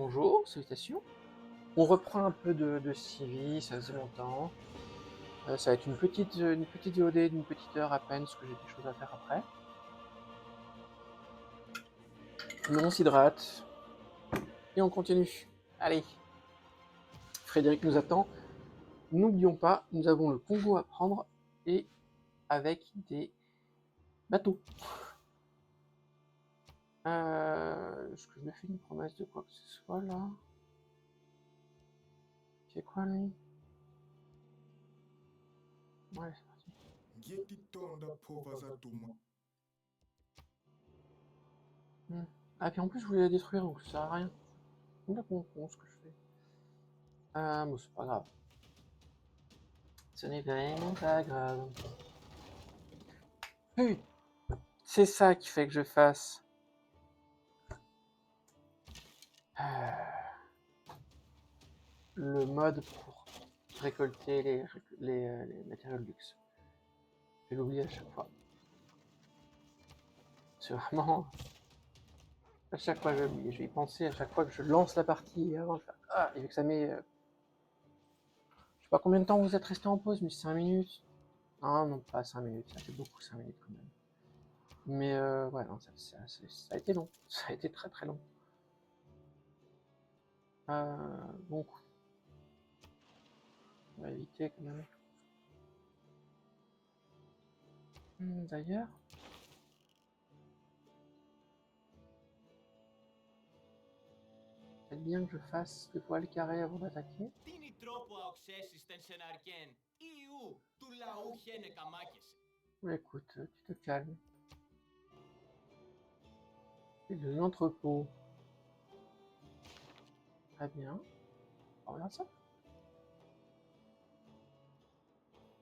bonjour, salutations. On reprend un peu de Civi, ça faisait longtemps. Ça va être une petite VOD d'une petite heure à peine, parce que j'ai des choses à faire après. Mais on s'hydrate. Et on continue. Allez. Frédéric nous attend. N'oublions pas, nous avons le Congo à prendre, et avec des bateaux. Est-ce que je me fais une promesse de quoi que ce soit, là? C'est quoi, lui? Ouais, c'est parti. Ah, puis en plus, je voulais la détruire, donc ça sert à rien. C'est complètement con ce que je fais. Bon, c'est pas grave. Ce n'est vraiment pas grave. Oui, c'est ça qui fait que je fasse le mode pour récolter les matériaux de luxe. Je l'oublie à chaque fois. C'est vraiment... À chaque fois, je l'oublie. Je vais y penser à chaque fois que je lance la partie. Et avant de faire... Ah, et vu que ça met... je sais pas combien de temps vous êtes resté en pause, mais 5 minutes. Non, non, pas 5 minutes. Ça fait beaucoup 5 minutes quand même. Mais ouais, non, ça a été long. Ça a été très très long. Donc, on va éviter quand même. D'ailleurs, c'est bien que je fasse le poil carré avant d'attaquer. Écoute, tu te calmes. C'est de l'entrepôt. Très bien. On regarde ça.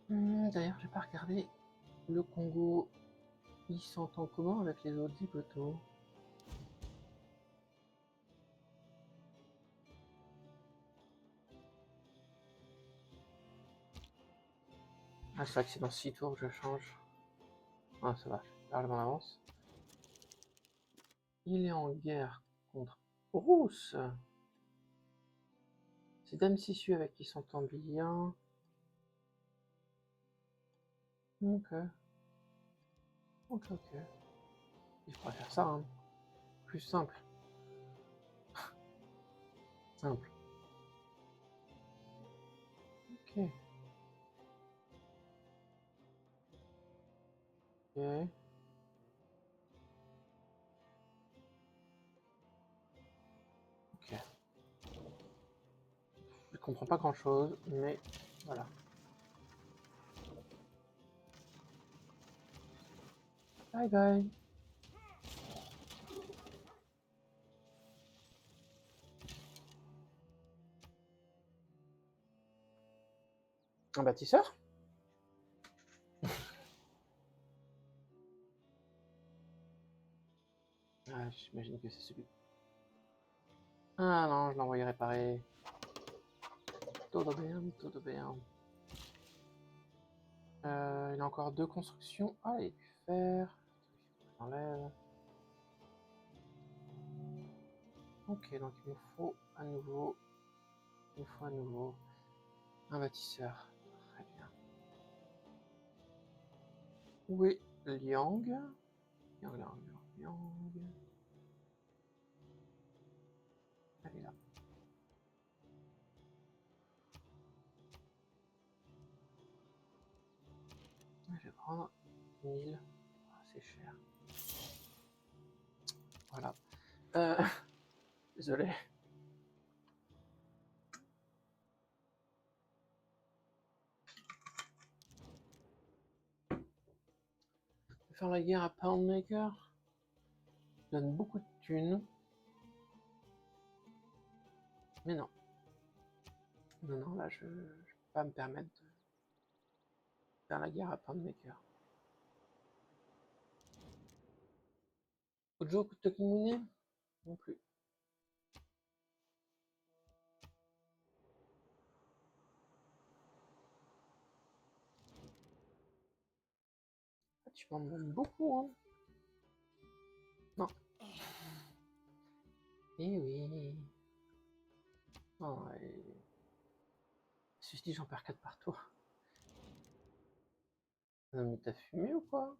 D'ailleurs, j'ai pas regardé le Congo. Il s'entend comment avec les autres zigotos? Ah, c'est vrai que c'est dans 6 tours que je change. Ah, ça va, je parle en avance. Il est en guerre contre Rousse. C'est Dame Sissu avec qui s'entend bien. Ok. Ok, ok. Je pourrais faire ça, hein. Plus simple. Simple. Ok. Ok. Ok. Je comprends pas grand chose, mais voilà. Bye bye. Un bâtisseur? Ah, j'imagine que c'est celui. Ah non, je l'envoie réparer. Todo bien, todo bien. Il a encore 2 constructions. Ah, et du fer. J'enlève. Ok, donc il nous faut à nouveau. Il nous faut à nouveau un bâtisseur. Très bien. Où est Liang? Liang, Liang, Liang, Liang. Elle est là. Je vais prendre 1000. Ah, c'est cher. Voilà. Désolé. Faire la guerre à Poundmaker donne beaucoup de thunes. Mais non. Non, non, là, je peux pas me permettre de faire la guerre à Poundmaker. Ojo Tokimune? Non plus. Ah, tu m'en demandes beaucoup, hein. Non. Eh oui. Non, et... Si je dis j'en perds 4 partout. Non mais t'as fumé ou quoi?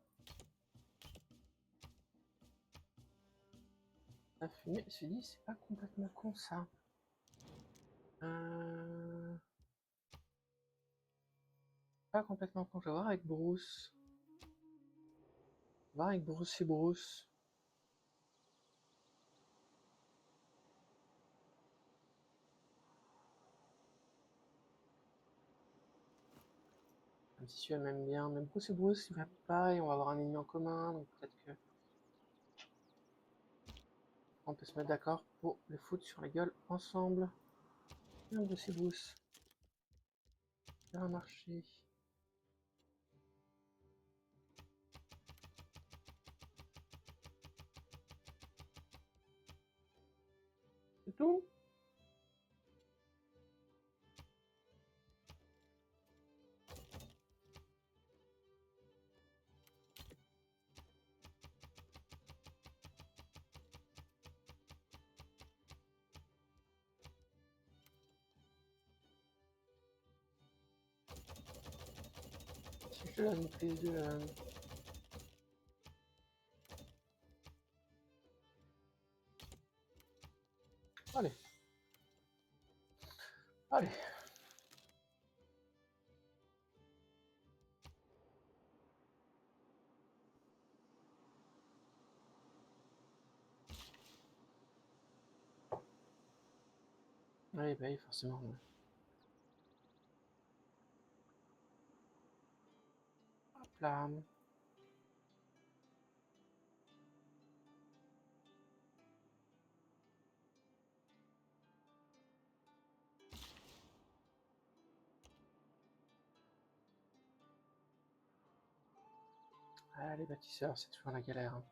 T'as fumé? Je me suis dit c'est pas complètement con ça. Pas complètement con, je vais voir avec Bruce. Voir avec Bruce et Bruce. Même si celui-là m'aime bien. Même Bruce et Bruce, il va pas et on va avoir un ennemi en commun, donc peut-être que on peut se mettre d'accord pour le foutre sur la gueule ensemble. Bien Bruce et Bruce. Ça va marcher. C'est tout? Si je te donne une prise de... Allez. Allez. Oui, bah oui, forcément. Ouais. Hop là. Ah, les bâtisseurs, c'est toujours la galère. Hein.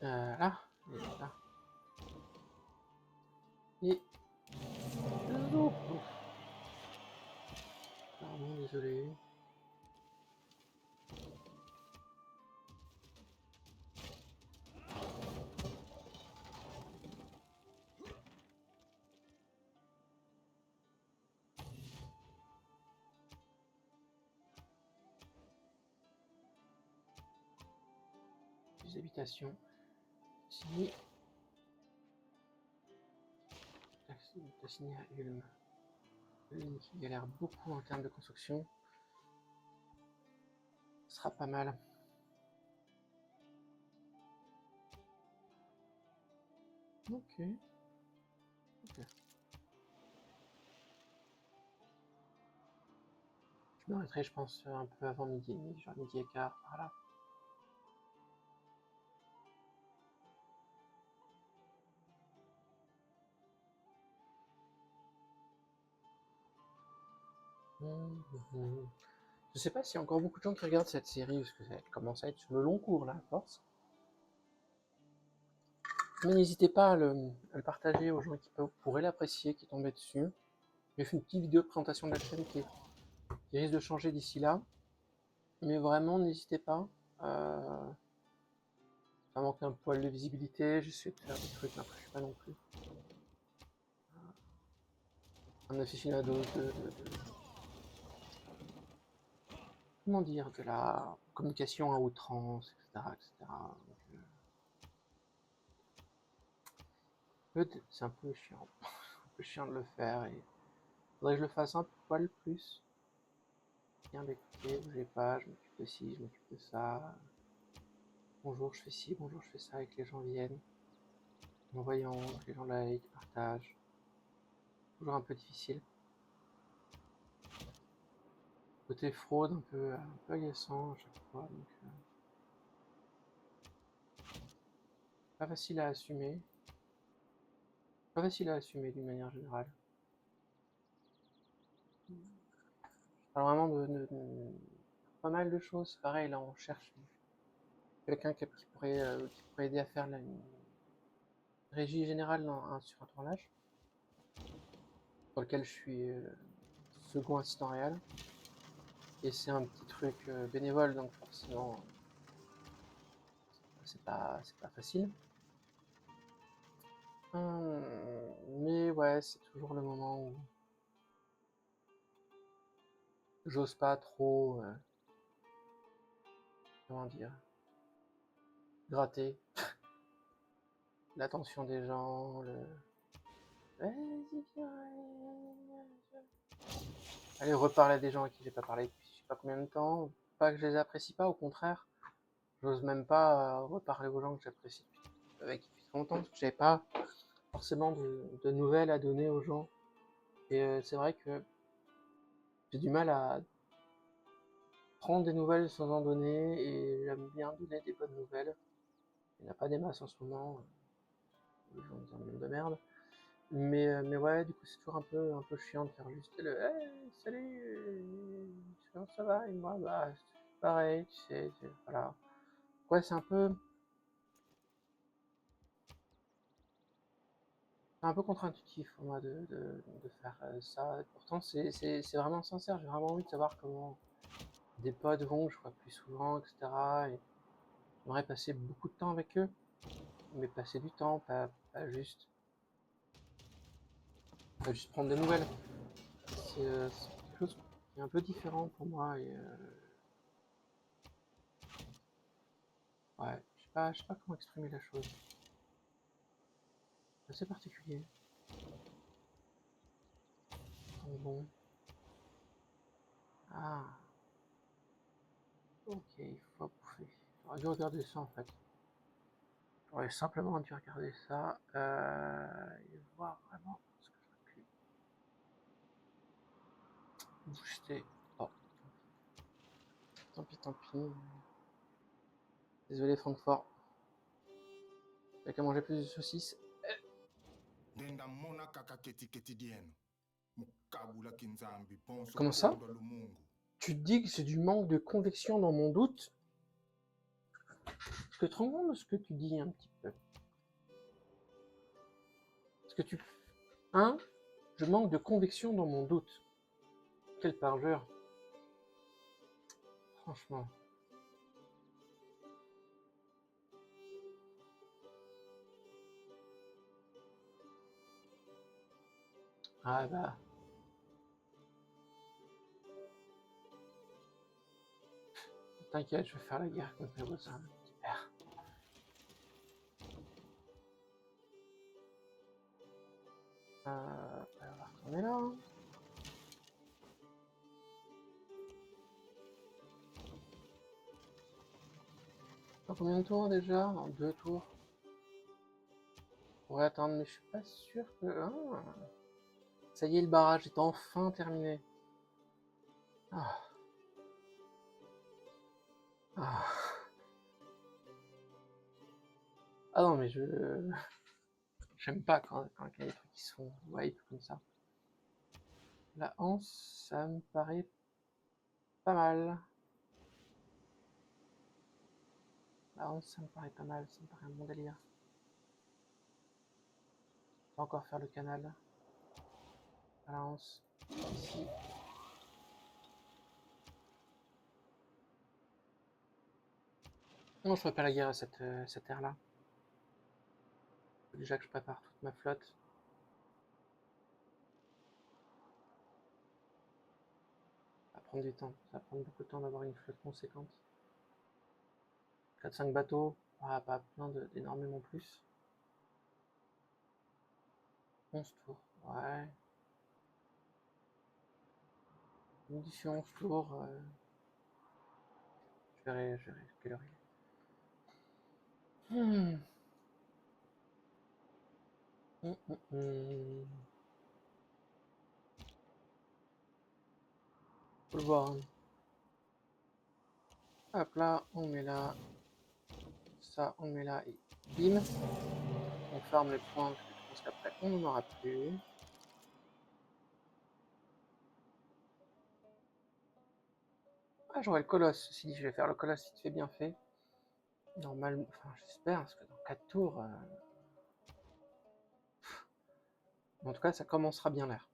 Là. Et là. Et... Oh, pardon, désolé. Les habitations. Signé. T'as signé à Ulm. Ulm qui galère beaucoup en termes de construction. Ce sera pas mal. Ok. Ok. Je m'arrêterai, je pense, un peu avant midi et demi, genre midi et quart, par là. Je sais pas s'il y a encore beaucoup de gens qui regardent cette série, parce que ça commence à être sur le long cours, là, à force. Mais n'hésitez pas à le partager aux gens qui pourraient l'apprécier, qui tombaient dessus. J'ai fait une petite vidéo de présentation de la chaîne qui risque de changer d'ici là. Mais vraiment, n'hésitez pas. Ça manque un poil de visibilité, j'essaie de faire des trucs, mais après je suis pas non plus un aficionado comment dire, de la communication à outrance, etc. etc. C'est un peu chiant. Un peu chiant de le faire et faudrait que je le fasse un poil plus. Bien d'écouter, bougez pas, je m'occupe de ci, je m'occupe de ça. Bonjour, je fais ci, bonjour, je fais ça, et que les gens viennent. En voyant, que les gens like, partagent. Toujours un peu difficile. Côté fraude, un peu agaçant à chaque fois. Donc, pas facile à assumer. Pas facile à assumer d'une manière générale. Alors vraiment pas mal de choses. Pareil, là on cherche quelqu'un qui pourrait aider à faire une régie générale sur un tournage, sur lequel je suis second assistant réel. Et c'est un petit truc bénévole, donc forcément, c'est pas facile. Mais ouais, c'est toujours le moment où j'ose pas trop, comment dire, gratter l'attention des gens, vas-y viens, aller reparler à des gens à qui j'ai pas parlé depuis je sais pas combien de temps. Pas que je les apprécie pas, au contraire, j'ose même pas reparler aux gens que j'apprécie avec depuis longtemps, parce que j'avais pas forcément de nouvelles à donner aux gens. Et c'est vrai que j'ai du mal à prendre des nouvelles sans en donner, et j'aime bien donner des bonnes nouvelles. Il n'y en a pas des masses en ce moment, les gens dans le monde de merde. Mais ouais, du coup, c'est toujours un peu chiant de faire juste le hey, salut, comment ça va? Et moi, bah, c'est pareil, tu sais, voilà. Ouais, c'est un peu contre-intuitif pour moi de faire ça. Et pourtant, c'est vraiment sincère, j'ai vraiment envie de savoir comment des potes vont, que je vois plus souvent, etc. Et j'aimerais passer beaucoup de temps avec eux, mais passer du temps, pas juste prendre des nouvelles. C'est quelque chose qui est un peu différent pour moi. Et ouais, je sais pas comment exprimer la chose. C'est assez particulier. Donc bon. Ah, ok, il faut bouffer. J'aurais dû regarder ça en fait. J'aurais simplement dû regarder ça et voir vraiment ce que j'aurais pu booster. Oh, tant pis, tant pis. Désolé Francfort. J'ai qu'à manger plus de saucisses. Comment ça? Tu te dis que c'est du manque de conviction dans mon doute? Est-ce que tu te rends compte de ce que tu dis un petit peu? Est-ce que tu... Hein? Je manque de conviction dans mon doute. Quelle parjure. Franchement. Ah bah... T'inquiète, je vais faire la guerre contre mes voisins, petit père. On va retourner là. Hein. Dans combien de tours déjà? En 2 tours. On pourrait attendre, mais je suis pas sûr que... Ah. Ça y est, le barrage est enfin terminé. Ah. Ah. Ah non, mais j'aime pas quand il y a des trucs qui se font wipe comme ça. La anse, ça me paraît pas mal. La anse, ça me paraît pas mal, ça me paraît un bon délire. On va encore faire le canal. À la anse, ici. Non, je ferai pas la guerre à cette ère-là. Faut déjà que je prépare toute ma flotte. Ça va prendre du temps. Ça va prendre beaucoup de temps d'avoir une flotte conséquente. 4-5 bateaux, pas plein d'énormément plus. 11 tours, ouais. D'ici 11 tours, je verrai quelle heure il est. Faut le voir. Hein. Hop là, on met là. Ça, on met là et bim. On ferme les points parce que je pense qu'après on n'en aura plus. Ah, j'aurai le colosse. Si je vais faire le colosse vite fait, bien fait. Normalement, enfin, j'espère, parce que dans 4 tours. En tout cas, ça commencera bien l'air.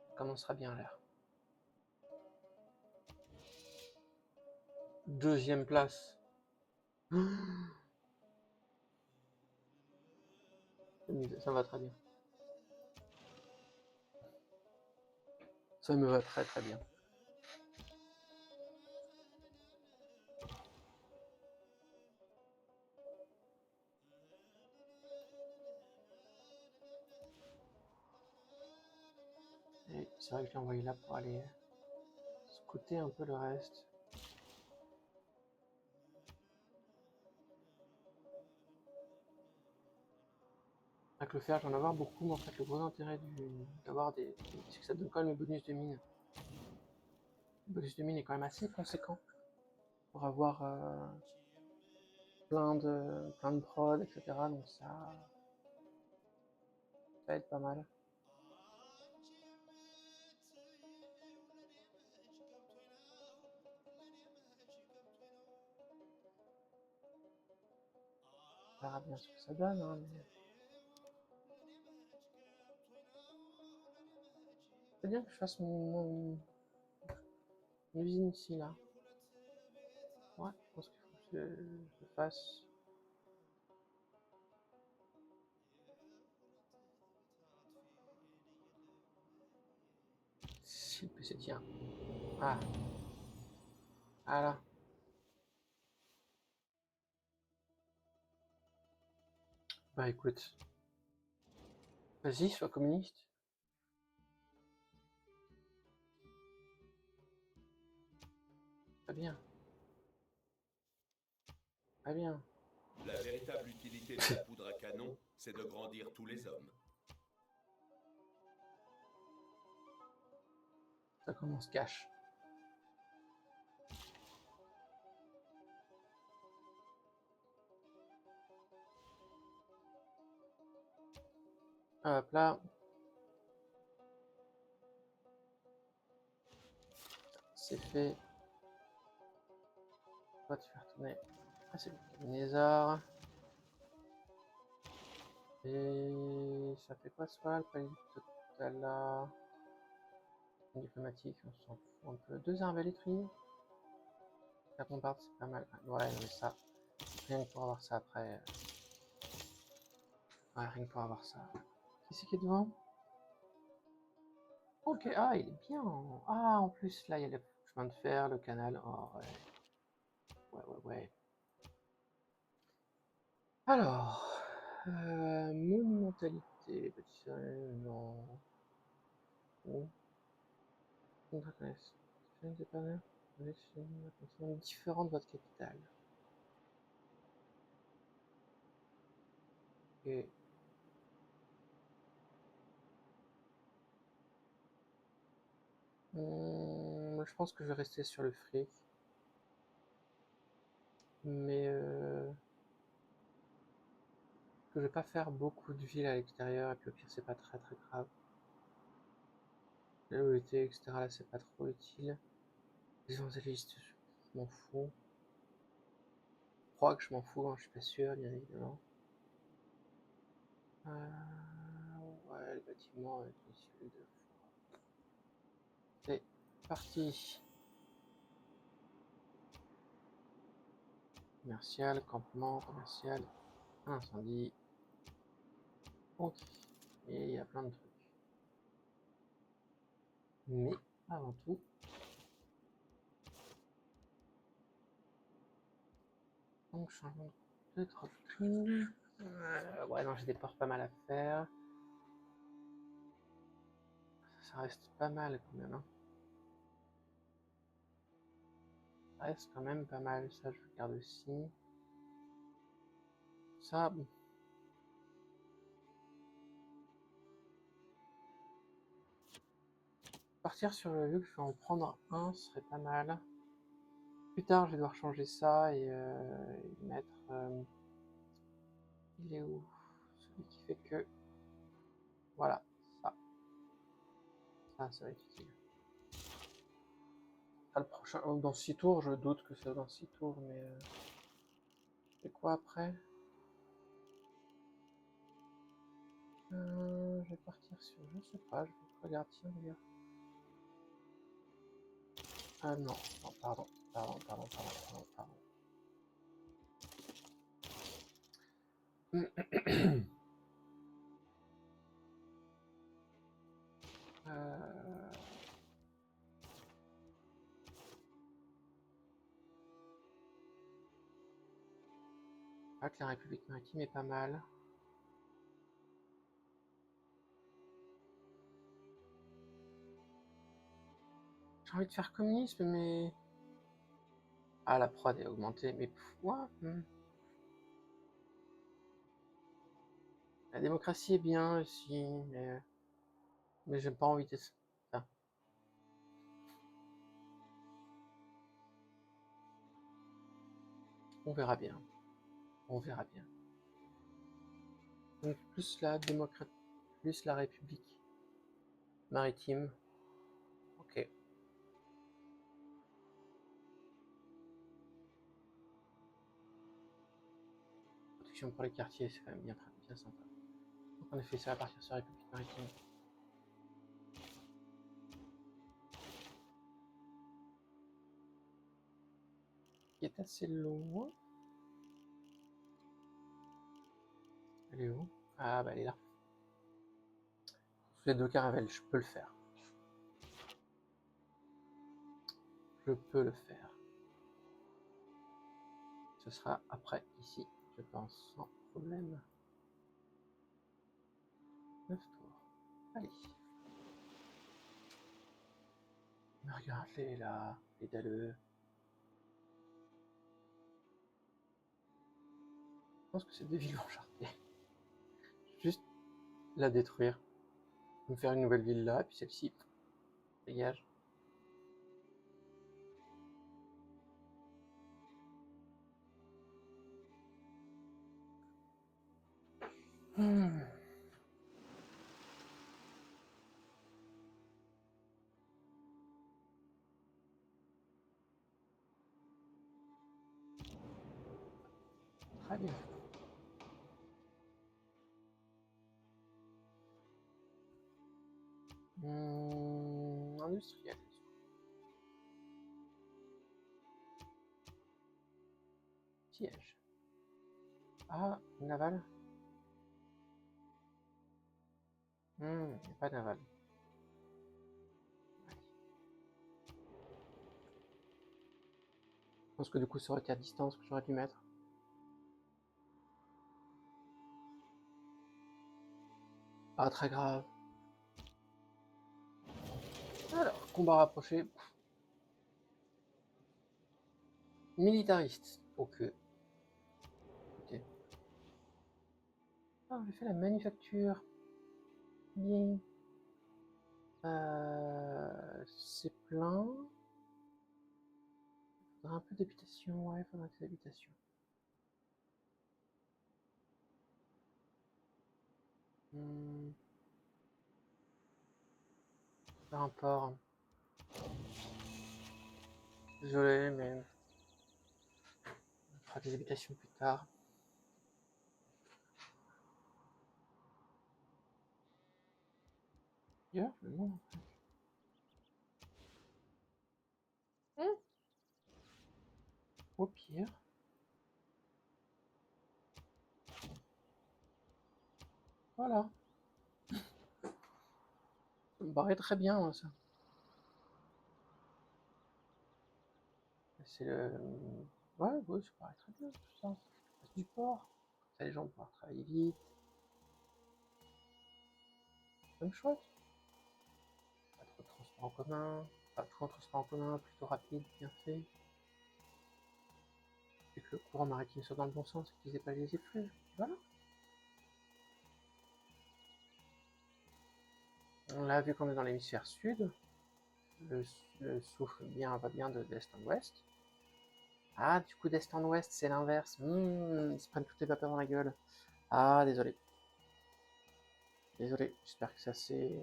Ça commencera bien l'air. Deuxième place. Ça me va très bien. Ça me va très très bien. Et c'est vrai que je l'ai envoyé là pour aller scouter un peu le reste. Avec le fer, j'en ai avoir beaucoup, mais en fait, le gros intérêt d'avoir des. C'est que ça donne quand même le bonus de mine. Le bonus de mine est quand même assez conséquent pour avoir plein de prod, etc. Donc ça aide pas mal. On verra bien ce que ça donne, hein, mais... C'est bien que je fasse mon usine ici, là. Ouais, je pense qu'il faut que je le fasse. Si le PC tient. Ah. Voilà. Bah écoute. Vas-y, sois communiste. Très bien. Très bien. La véritable utilité de la poudre à canon, c'est de grandir tous les hommes. Ça commence cash. Hop là. C'est fait. Toi, tu vas retourner. Ah, c'est le Cabinézard. Et ça fait quoi ce soir? Le palais total là. Diplomatique, on s'en fout un peu. 2 arbalétriers. La bombarde, c'est pas mal. Ouais, mais ça. Rien que pour avoir ça après. Ouais, rien que pour avoir ça. Qui c'est qui est devant? Ok, ah, il est bien. Ah, en plus, là, il y a le chemin de fer, le canal. Oh, ouais. Ouais. Alors, monumentalité, petit non. Oh. Différent de votre capitale. Et je pense que je vais rester sur le fric. Mais que je vais pas faire beaucoup de villes à l'extérieur, et puis au pire c'est pas très très grave. La loyauté, etc. là c'est pas trop utile. Les évangélistes, je m'en fous. Je crois que je m'en fous, hein, je suis pas sûr, bien évidemment. Ouais, le bâtiment avec les cellules de foie. C'est parti. Commercial, campement, commercial, incendie. Ok. Et il y a plein de trucs. Mais avant tout, donc changement de doctrine. Ouais, non, j'ai des ports pas mal à faire. Ça reste pas mal quand même. Hein. Ça reste quand même pas mal. Ça, je regarde aussi. Ça, bon. Partir sur le vu que je vais en prendre un, ce serait pas mal. Plus tard, je vais devoir changer ça et mettre. Il est où? Celui qui fait que. Voilà, ça. Ça va être utile. Ah, le prochain. Dans 6 tours, je doute que c'est dans 6 tours, mais. C'est quoi après? Je vais partir sur. Je sais pas, je regarde, tiens, d'ailleurs. Ah non, pardon. Pardon. Ah, que la République maritime est pas mal. J'ai envie de faire communisme, mais... Ah, la prod est augmentée, mais quoi? La démocratie est bien aussi, mais j'ai pas envie de ça. On verra bien. On verra bien. Donc plus la démocratie, plus la République maritime. Ok. Protection pour les quartiers, c'est quand même bien sympa. Donc en effet, ça va partir sur la République maritime. Qui est assez loin. Elle est où? Ah bah elle est là. Sous les deux caravelles, je peux le faire. Je peux le faire. Ce sera après, ici, je pense, sans problème. 9 tours. Allez. Mais regarde-les là, les dalleux. Je pense que c'est des villes enchartées. Juste la détruire. Me faire une nouvelle ville là, et puis celle-ci, dégage. Très bien. Industriel. Siège. Ah, naval. Il n'y a pas de naval. Ouais. Je pense que du coup, ça aurait été à distance que j'aurais dû mettre. Pas très grave. Alors, combat rapproché. Militariste. Ok. Ok. Ah, j'ai fait la manufacture. Bien. C'est plein. Il faudra un peu d'habitation. Ouais, il faudra des habitations. Faire un port. Désolé, mais on fera des habitations plus tard. D'ailleurs, je me demande. Au pire. Voilà. Ça me paraît très bien, ça. C'est le... Ouais, ça paraît très bien, tout ça. C'est du port. Comme ça, les gens vont pouvoir travailler vite. Même chouette. Pas trop de transport en commun. Pas trop de transport en commun, plutôt rapide, bien fait. Et que le courant maritime soit dans le bon sens et qu'ils aient pas les effluves. Voilà. On l'a vu qu'on est dans l'hémisphère sud. Le souffle va bien de d'est en ouest. Ah, du coup, d'est en ouest, c'est l'inverse. Ils se prennent toutes les vapeurs dans la gueule. Ah, désolé. Désolé, j'espère que ça c'est...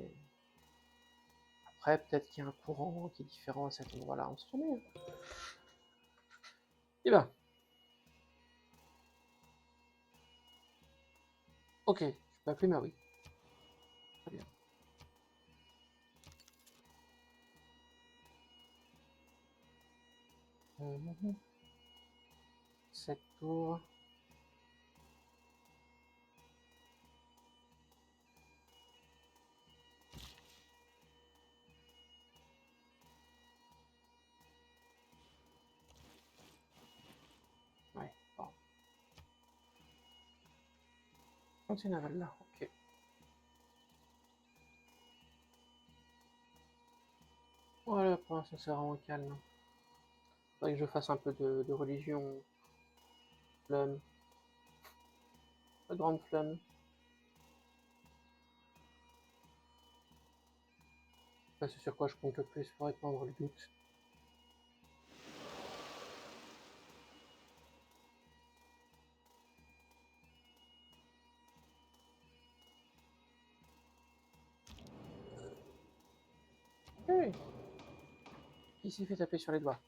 Après, peut-être qu'il y a un courant qui est différent à cet endroit-là, on se jamais. Eh ben. Ok, je peux appeler Maui. Très bien. Cette tour. Ouais, bon. C'est naval là, ok. Voilà, pour l'instant c'est vraiment calme. Faudrait que je fasse un peu de religion. Flemme. La grande flemme. C'est sur quoi je compte le plus pour répandre le doute. Oui. Qui s'est fait taper sur les doigts?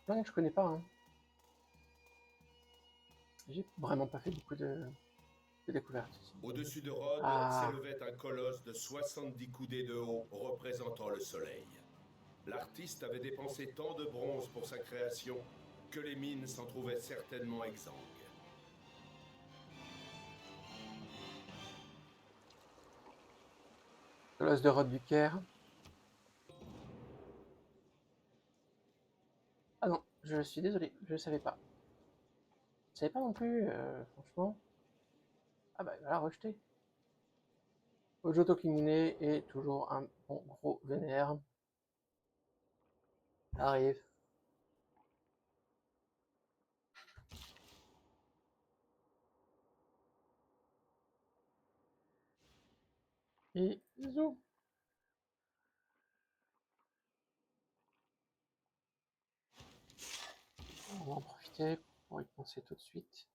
Plein que je connais pas, hein. J'ai vraiment pas fait beaucoup de découvertes ici. Au-dessus de Rhodes s'élevait un colosse de 70 coudées de haut représentant le soleil. L'artiste avait dépensé tant de bronze pour sa création que les mines s'en trouvaient certainement exsangues. Colosse de Rhodes du Caire. Ah non, je suis désolé, je savais pas. Je savais pas non plus, franchement. Ah bah voilà, rejeté. Ojoto Kimune est toujours un bon gros vénère. Arrive. Et zou. On va en profiter pour y penser tout de suite.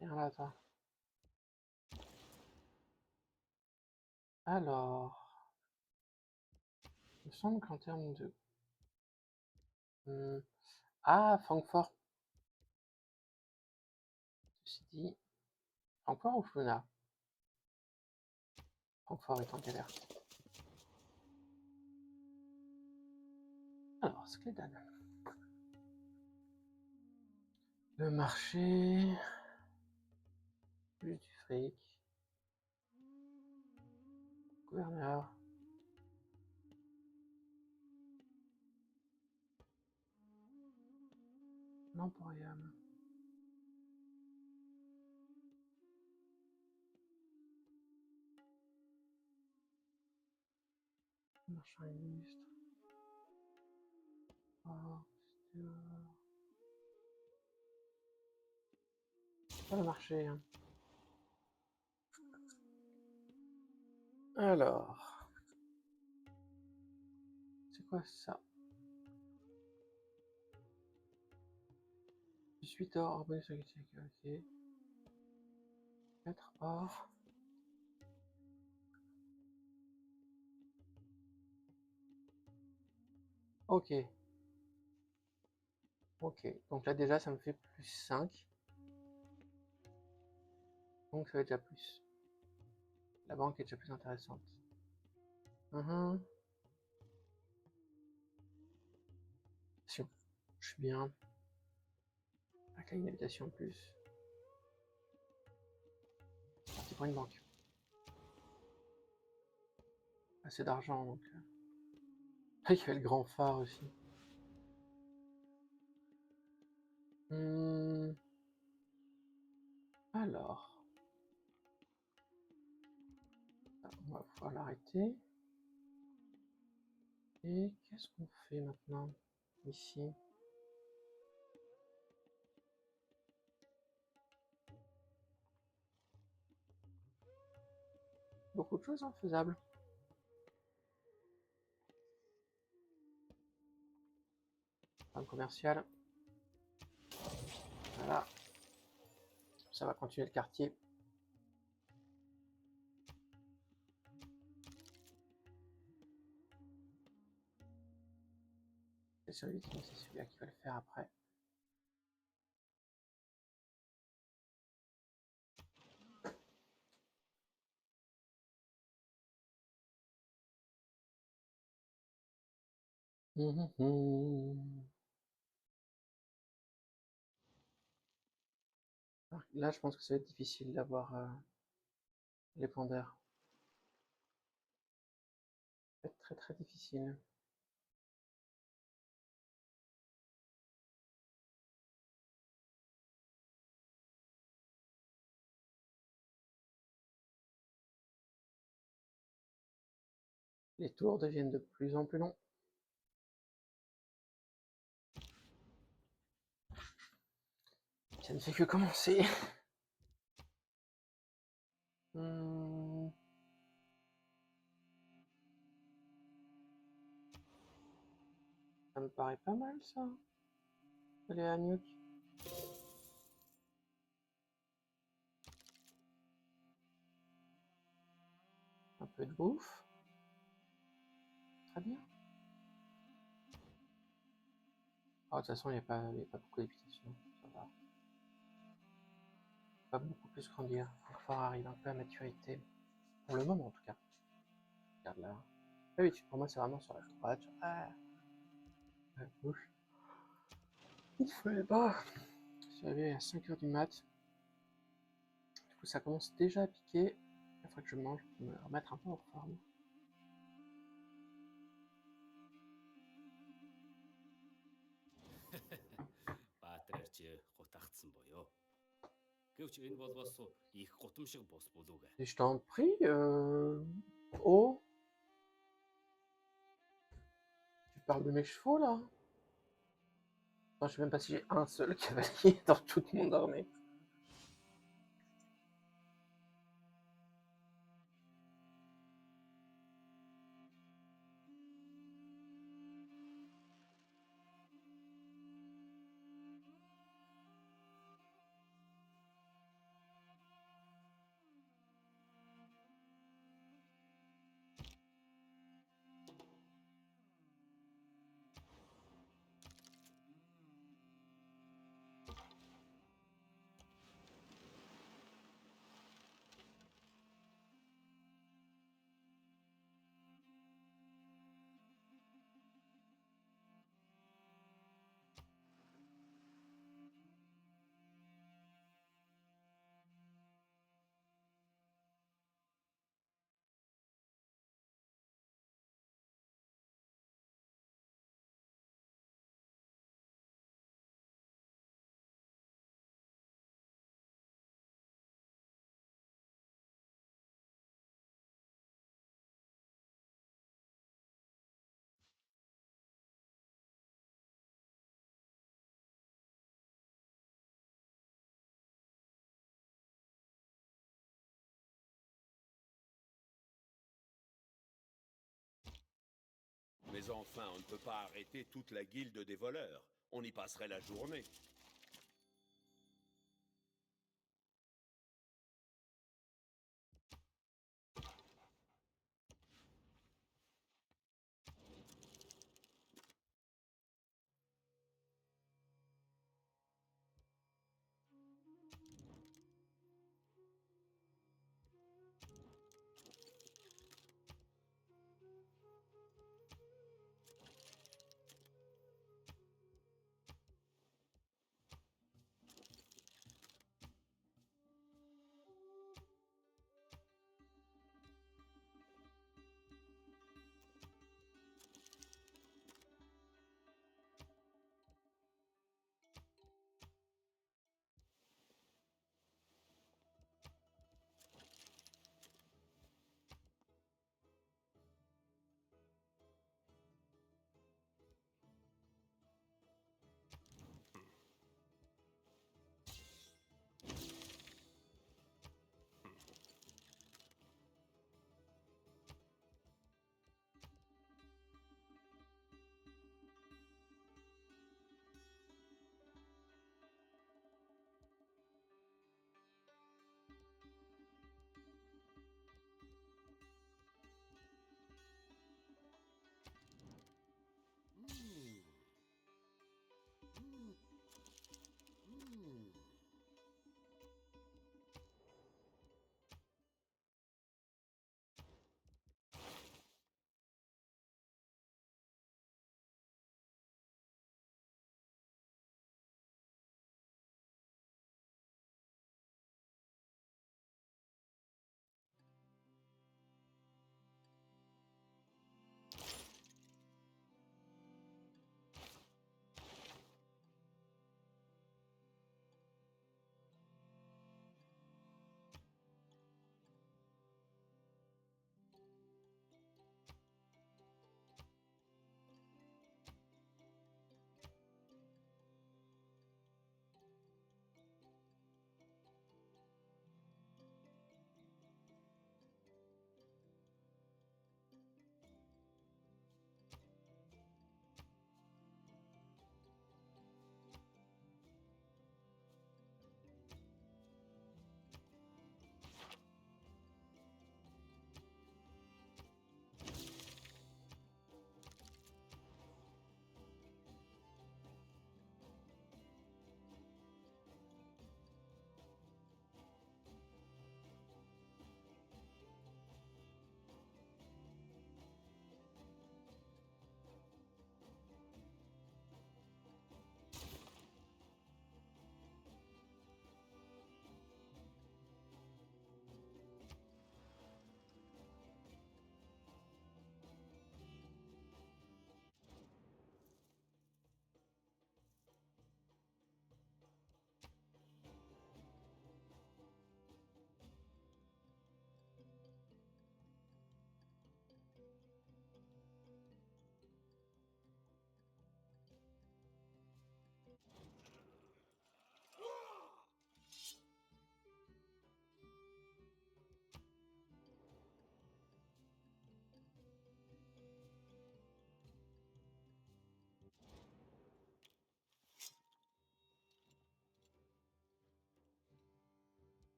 Viens là, toi. Alors, il me semble qu'en termes de... Ah, Francfort. Ceci dit, Francfort ou Fluna? Francfort est en galère. Alors, Skeleton. Le marché... Plus du fric. Gouverneur. L'Emporium. Marchand illustre. Oh, c'est pas le marché. Hein. Alors. C'est quoi ça? 18 or, bonus ok. 4 or. Ok. Ok. Donc là déjà ça me fait plus 5. Donc ça va être déjà plus. La banque est déjà plus intéressante. Si je suis bien. Avec une habitation en plus. C'est pour une banque. Assez d'argent donc. Il y avait le grand phare aussi. Alors. On va pouvoir l'arrêter. Et qu'est-ce qu'on fait maintenant ici? Beaucoup de choses hein, faisables. Centre commercial. Voilà. Ça va continuer le quartier. Et celui-ci, c'est celui-là qui va le faire après. Là, je pense que ça va être difficile d'avoir les pandas. Ça va être très très difficile. Les tours deviennent de plus en plus longs. Ça ne fait que commencer. Ça me paraît pas mal ça. Allez à Nuke. Un peu de bouffe. Très bien. Ah, de toute façon, il n'y a pas beaucoup d'habitations. Ça va. Pas beaucoup plus grandir. Il va falloir arriver un peu à maturité. Pour le moment, en tout cas. Regarde là. Ah oui, pour moi, c'est vraiment sur la droite. À gauche. Ouf, elle est bas. Je suis arrivé à 5h du mat. Du coup, ça commence déjà à piquer. Il faudrait que je mange pour me remettre un peu en forme. Et je t'en prie, oh, tu parles de mes chevaux là? Enfin, je sais même pas si j'ai un seul cavalier dans toute mon armée. Mais enfin, on ne peut pas arrêter toute la guilde des voleurs. On y passerait la journée.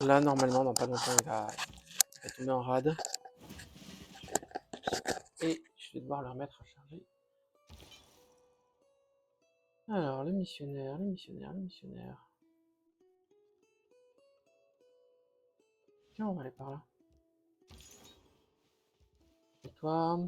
Là, normalement, dans pas longtemps, il va tomber en rade. Et je vais devoir le remettre à charger. Alors, le missionnaire. Tiens, on va aller par là. Et toi,